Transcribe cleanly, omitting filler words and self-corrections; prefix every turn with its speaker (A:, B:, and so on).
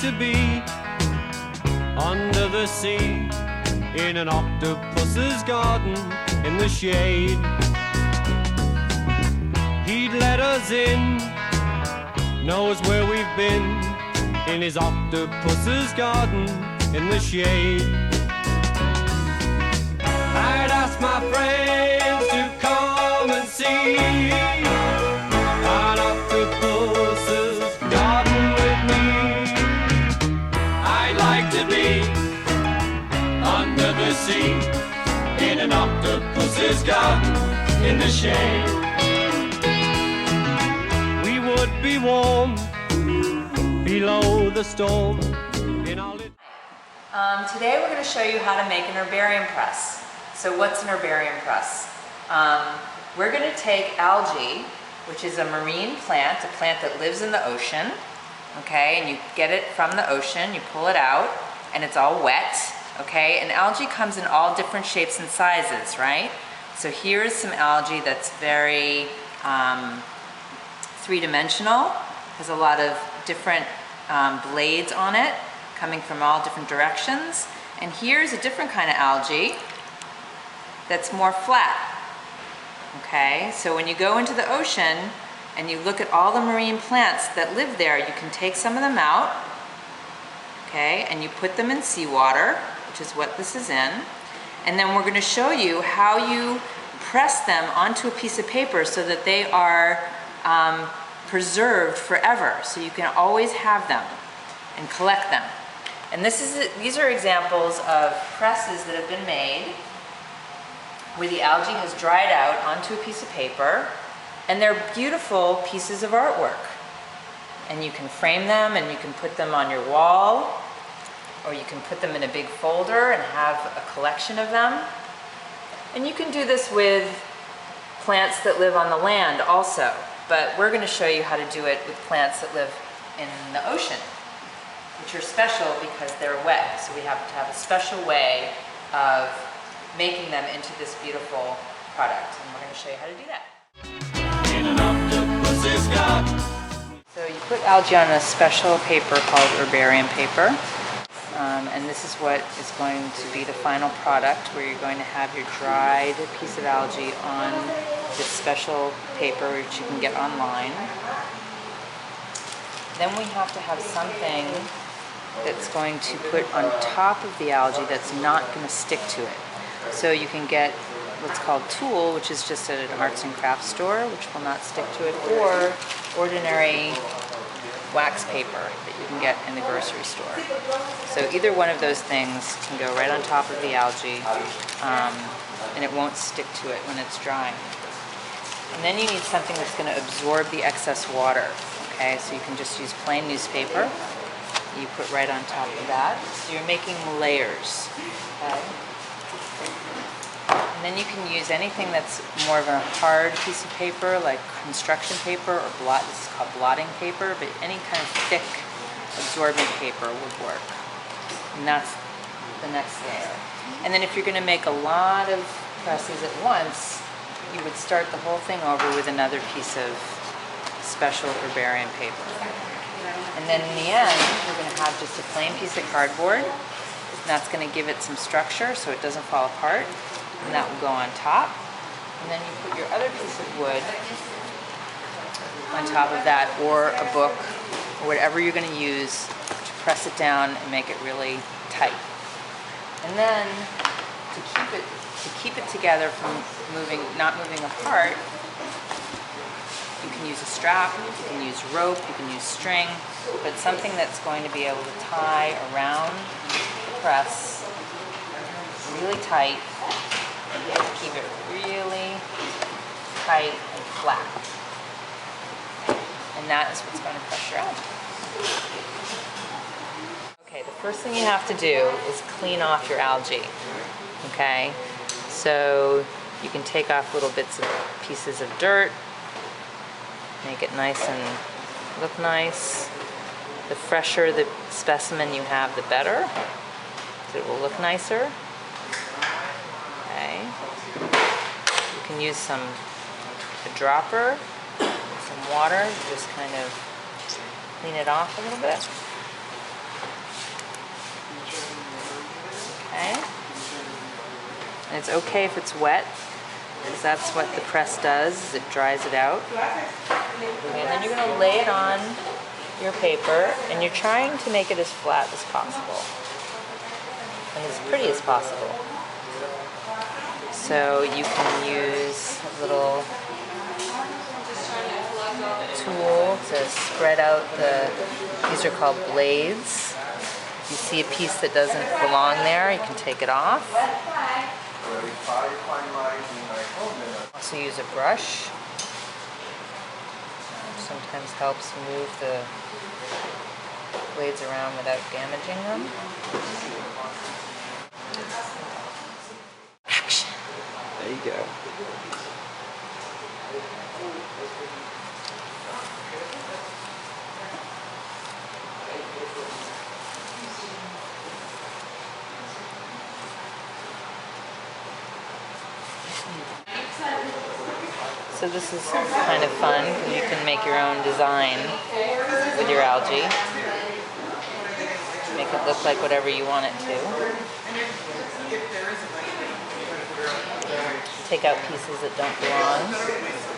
A: to be under the sea, in an octopus's garden in the shade. He'd let us in, knows where we've been, in his octopus's garden in the shade. I'd ask my friends to come and see an octopus's garden with me. I'd like to be under the sea, in an octopus's garden in the shade. We would be warm below the storm in our
B: Today we're going to show you how to make an herbarium press. So what's an herbarium press? We're going to take algae, which is a marine plant, a plant that lives in the ocean, okay, and you get it from the ocean, you pull it out, and it's all wet, okay, and algae comes in all different shapes and sizes, right? So here's some algae that's very three-dimensional, has a lot of different blades on it, coming from all different directions. And here's a different kind of algae that's more flat. Okay, so when you go into the ocean and you look at all the marine plants that live there, you can take some of them out, okay, and you put them in seawater, which is what this is in. And then we're going to show you how you press them onto a piece of paper so that they are preserved forever, so you can always have them and collect them. And these are examples of presses that have been made where the algae has dried out onto a piece of paper, and they're beautiful pieces of artwork. And you can frame them and you can put them on your wall, or you can put them in a big folder and have a collection of them. And you can do this with plants that live on the land also, but we're going to show you how to do it with plants that live in the ocean, which are special because they're wet. So we have to have a special way of making them into this beautiful product. And we're going to show you how to do that.
A: in an octopus's garden.
B: So you put algae on a special paper called herbarium paper. And this is what is going to be the final product, where you're going to have your dried piece of algae on this special paper, which you can get online. Then we have to have something that's going to put on top of the algae that's not going to stick to it. So you can get what's called tulle, which is just at an arts and crafts store, which will not stick to it, or ordinary wax paper that you can get in the grocery store. So either one of those things can go right on top of the algae, and it won't stick to it when it's drying. And then you need something that's going to absorb the excess water. Okay, so you can just use plain newspaper. You put right on top of that. So you're making layers. Okay? And then you can use anything that's more of a hard piece of paper, like construction paper, or this is called blotting paper, but any kind of thick absorbent paper would work. And that's the next layer. And then if you're going to make a lot of presses at once, you would start the whole thing over with another piece of special herbarium paper. And then in the end, you're going to have just a plain piece of cardboard, and that's going to give it some structure so it doesn't fall apart. And that will go on top. And then you put your other piece of wood on top of that, or a book, or whatever you're going to use to press it down and make it really tight. And then to keep it together from not moving apart, you can use a strap, you can use rope, you can use string, but something that's going to be able to tie around the press really tight. Keep it really tight and flat. And that is what's going to press your algae. Okay, the first thing you have to do is clean off your algae. Okay, so you can take off little pieces of dirt, make it nice and look nice. The fresher the specimen you have, the better, so it will look nicer. Okay. You can use a dropper, some water, just kind of clean it off a little bit. And it's okay if it's wet, because that's what the press does, is it dries it out. Okay, and then you're going to lay it on your paper, and you're trying to make it as flat as possible and as pretty as possible. So you can use a little tool to spread out these are called blades. If you see a piece that doesn't belong there, you can take it off. Also use a brush. Sometimes helps move the blades around without damaging them. Action!
A: There you go.
B: So this is kind of fun because you can make your own design with your algae. Make it look like whatever you want it to. Take out pieces that don't belong.